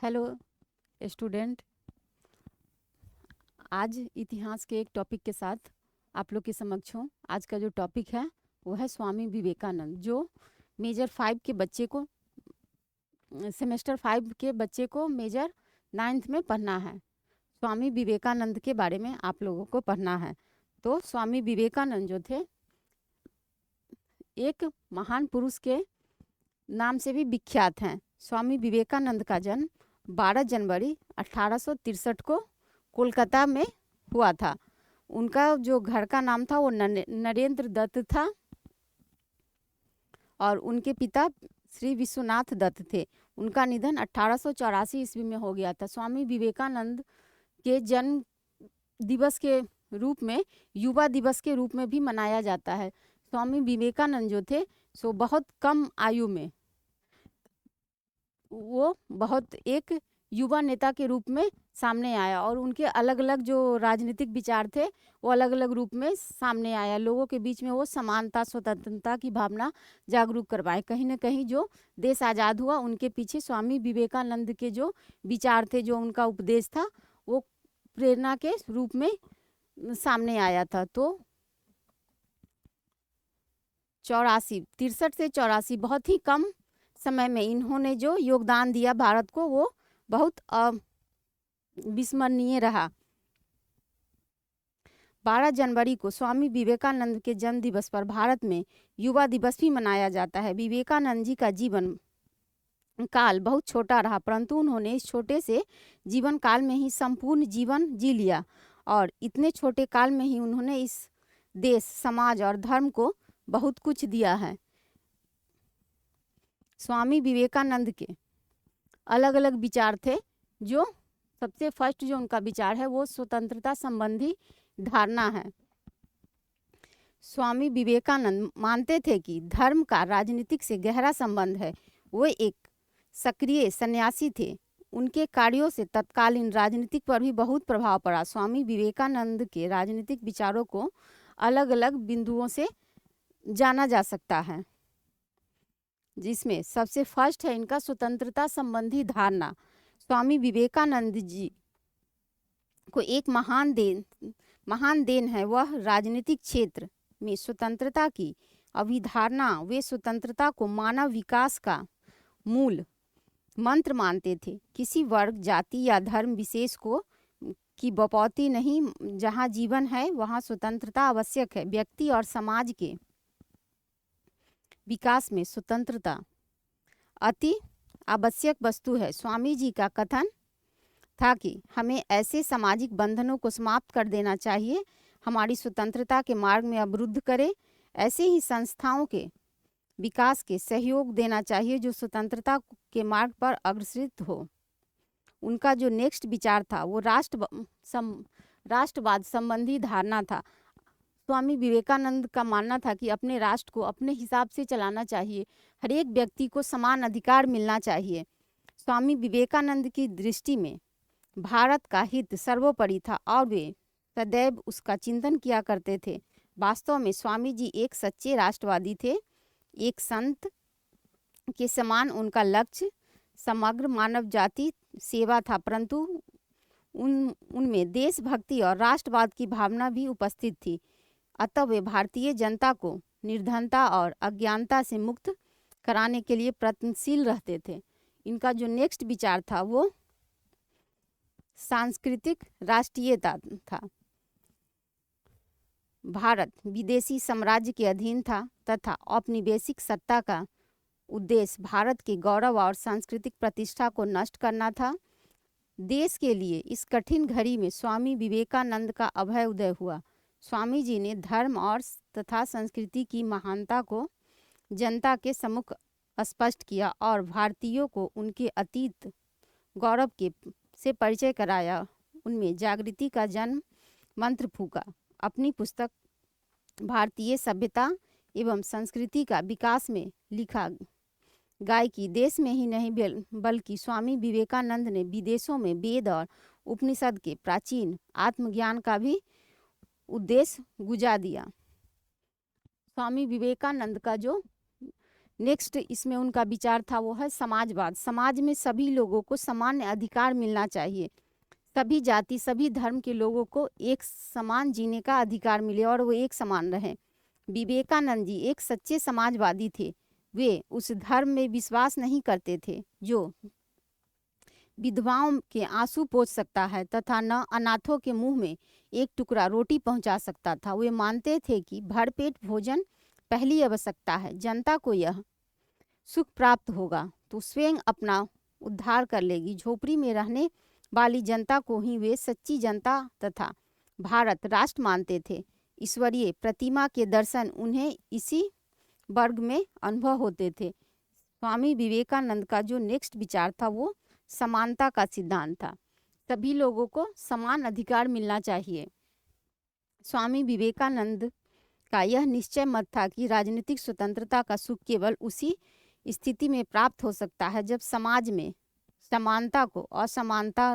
Hello student. आज इतिहास के एक टॉपिक के साथ आप लोग के समक्ष हूँ। आज का जो टॉपिक है वो है स्वामी विवेकानंद, जो मेजर 5 के बच्चे को सेमेस्टर 5 के बच्चे को मेजर 9th में पढ़ना है। स्वामी विवेकानंद के बारे में आप लोगों को पढ़ना है। तो स्वामी विवेकानंद जो थे, एक महान पुरुष के नाम से भी विख्यात हैं। स्वामी विवेकानंद का जन्म 12 जनवरी 1863 को कोलकाता में हुआ था। उनका जो घर का नाम था वो नरेंद्र दत्त था और उनके पिता श्री विश्वनाथ दत्त थे। उनका निधन 1884 ईस्वी में हो गया था। स्वामी विवेकानंद के जन्म दिवस के रूप में युवा दिवस के रूप में भी मनाया जाता है। स्वामी विवेकानंद जो थे सो बहुत कम आयु में वो बहुत एक युवा नेता के रूप में सामने आया और उनके अलग अलग जो राजनीतिक विचार थे वो अलग अलग रूप में सामने आया। लोगों के बीच में वो समानता स्वतंत्रता की भावना जागरूक करवाए। कहीं ना कहीं जो देश आज़ाद हुआ उनके पीछे स्वामी विवेकानंद के जो विचार थे, जो उनका उपदेश था, वो प्रेरणा के रूप में सामने आया था। तो 63 से 84 बहुत ही कम समय में इन्होंने जो योगदान दिया भारत को वो बहुत विस्मरणीय रहा। 12 जनवरी को स्वामी विवेकानंद के जन्म दिवस पर भारत में युवा दिवस भी मनाया जाता है। विवेकानंद जी का जीवन काल बहुत छोटा रहा, परंतु उन्होंने इस छोटे से जीवन काल में ही संपूर्ण जीवन जी लिया और इतने छोटे काल में ही उन्होंने इस देश, समाज और धर्म को बहुत कुछ दिया है। स्वामी विवेकानंद के अलग अलग विचार थे। जो सबसे फर्स्ट जो उनका विचार है वो स्वतंत्रता संबंधी धारणा है। स्वामी विवेकानंद मानते थे कि धर्म का राजनीतिक से गहरा संबंध है। वो एक सक्रिय सन्यासी थे। उनके कार्यों से तत्कालीन राजनीतिक पर भी बहुत प्रभाव पड़ा। स्वामी विवेकानंद के राजनीतिक विचारों को अलग अलग बिंदुओं से जाना जा सकता है, जिसमें सबसे फर्स्ट है इनका स्वतंत्रता संबंधी धारणा। स्वामी विवेकानंद जी को एक महान देन है, वह राजनीतिक क्षेत्र में स्वतंत्रता की अवधारणा। वे स्वतंत्रता को मानव विकास का मूल मंत्र मानते थे। किसी वर्ग, जाति या धर्म विशेष को की बपौती नहीं। जहाँ जीवन है वहाँ स्वतंत्रता आवश्यक है। व्यक्ति और समाज के विकास में स्वतंत्रता अति आवश्यक वस्तु है। स्वामी जी का कथन था कि हमें ऐसे सामाजिक बंधनों को समाप्त कर देना चाहिए हमारी स्वतंत्रता के मार्ग में अवरुद्ध करे। ऐसे ही संस्थाओं के विकास के सहयोग देना चाहिए जो स्वतंत्रता के मार्ग पर अग्रसर हो। उनका जो नेक्स्ट विचार था वो राष्ट्रवाद संबंधी धारणा था। स्वामी विवेकानंद का मानना था कि अपने राष्ट्र को अपने हिसाब से चलाना चाहिए, हर एक व्यक्ति को समान अधिकार मिलना चाहिए। स्वामी विवेकानंद की दृष्टि में भारत का हित सर्वोपरि था और वे सदैव उसका चिंतन किया करते थे। वास्तव में स्वामी जी एक सच्चे राष्ट्रवादी थे। एक संत के समान उनका लक्ष्य समग्र मानव जाति सेवा था, परंतु उनमें देशभक्ति और राष्ट्रवाद की भावना भी उपस्थित थी। अतः वे भारतीय जनता को निर्धनता और अज्ञानता से मुक्त कराने के लिए प्रयत्नशील रहते थे। इनका जो नेक्स्ट विचार था वो सांस्कृतिक राष्ट्रीयता था। भारत विदेशी साम्राज्य के अधीन था तथा औपनिवेशिक सत्ता का उद्देश्य भारत के गौरव और सांस्कृतिक प्रतिष्ठा को नष्ट करना था। देश के लिए इस कठिन घड़ी में स्वामी विवेकानंद का अभय उदय हुआ। स्वामी जी ने धर्म और तथा संस्कृति की महानता को जनता के सम्मुख स्पष्ट किया और भारतीयों को उनके अतीत गौरव के से परिचय कराया। उनमें जागृति का जन्म मंत्र फूंका। अपनी पुस्तक भारतीय सभ्यता एवं संस्कृति का विकास में लिखा गायकी देश में ही नहीं बल्कि स्वामी विवेकानंद ने विदेशों में वेद और उपनिषद के प्राचीन आत्मज्ञान का भी उद्देश्य गुजा दिया। स्वामी विवेकानंद का जो नेक्स्ट इसमें उनका विचार था वो है समाजवाद। समाज में सभी लोगों को समान अधिकार मिलना चाहिए, सभी जाति सभी धर्म के लोगों को एक समान जीने का अधिकार मिले और वो एक समान रहें। विवेकानंद जी एक सच्चे समाजवादी थे। वे उस धर्म में विश्वास नहीं करते थे जो विधवाओं के आंसू पोंछ सकता है तथा न अनाथों के मुंह में एक टुकड़ा रोटी पहुंचा सकता था। वे मानते थे कि भरपेट भोजन पहली आवश्यकता है। जनता को यह सुख प्राप्त होगा तो स्वयं अपना उद्धार कर लेगी। झोपड़ी में रहने वाली जनता को ही वे सच्ची जनता तथा भारत राष्ट्र मानते थे। ईश्वरीय प्रतिमा के दर्शन उन्हें इसी वर्ग में अनुभव होते थे। स्वामी विवेकानंद का जो नेक्स्ट विचार था वो समानता का सिद्धांत था। सभी लोगों को समान अधिकार मिलना चाहिए। स्वामी विवेकानंद का यह निश्चय मत था कि राजनीतिक स्वतंत्रता का सुख केवल उसी स्थिति में प्राप्त हो सकता है जब समाज में समानता को असमानता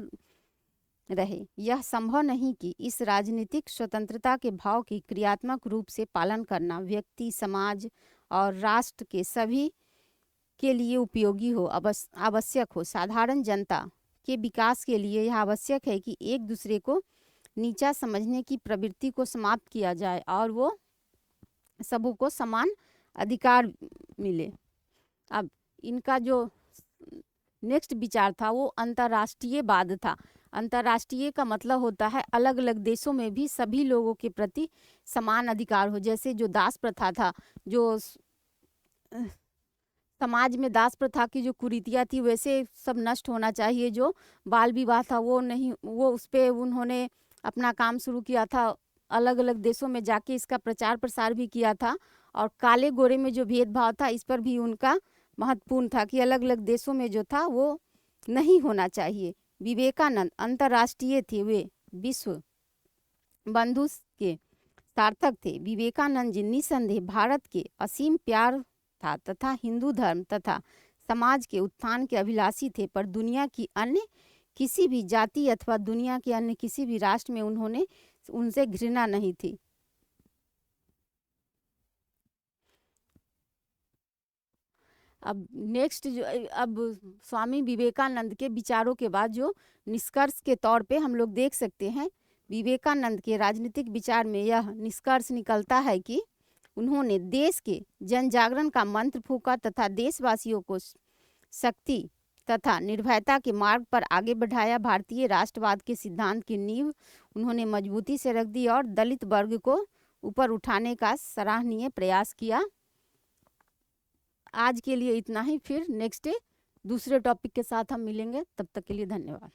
रहे। यह संभव नहीं कि इस राजनीतिक स्वतंत्रता के भाव की क्रियात्मक रूप से पालन करना व्यक्ति समाज और राष्ट्र के सभी के लिए उपयोगी हो, आवश्यक हो। साधारण जनता के विकास के लिए यह आवश्यक है कि एक दूसरे को नीचा समझने की प्रवृत्ति को समाप्त किया जाए और वो सबको समान अधिकार मिले। अब इनका जो नेक्स्ट विचार था वो अंतर्राष्ट्रीयवाद था। अंतर्राष्ट्रीय का मतलब होता है अलग अलग देशों में भी सभी लोगों के प्रति समान अधिकार हो। जैसे जो दास प्रथा था, जो समाज में दास प्रथा की जो कुरीतियाँ थी वैसे सब नष्ट होना चाहिए। जो बाल विवाह था वो नहीं, वो उस पर उन्होंने अपना काम शुरू किया था। अलग अलग देशों में जाके इसका प्रचार प्रसार भी किया था। और काले गोरे में जो भेदभाव था इस पर भी उनका महत्वपूर्ण था कि अलग अलग देशों में जो था वो नहीं होना चाहिए। विवेकानंद अंतर्राष्ट्रीय थे, वे विश्व बंधु के सार्थक थे। विवेकानंद जी निसंदेह भारत के असीम प्यार था तथा हिंदू धर्म तथा समाज के उत्थान के अभिलाषी थे, पर दुनिया की अन्य किसी भी जाति अथवा दुनिया के अन्य किसी भी राष्ट्र में उन्होंने उनसे घृणा नहीं थी। अब नेक्स्ट जो अब स्वामी विवेकानंद के विचारों के बाद जो निष्कर्ष के तौर पे हम लोग देख सकते हैं, विवेकानंद के राजनीतिक विचार में यह निष्कर्ष निकलता है कि उन्होंने देश के जन जागरण का मंत्र फूंका तथा देशवासियों को शक्ति तथा निर्भयता के मार्ग पर आगे बढ़ाया। भारतीय राष्ट्रवाद के सिद्धांत की नींव उन्होंने मजबूती से रख दी और दलित वर्ग को ऊपर उठाने का सराहनीय प्रयास किया। आज के लिए इतना ही, फिर नेक्स्ट डे दूसरे टॉपिक के साथ हम मिलेंगे। तब तक के लिए धन्यवाद।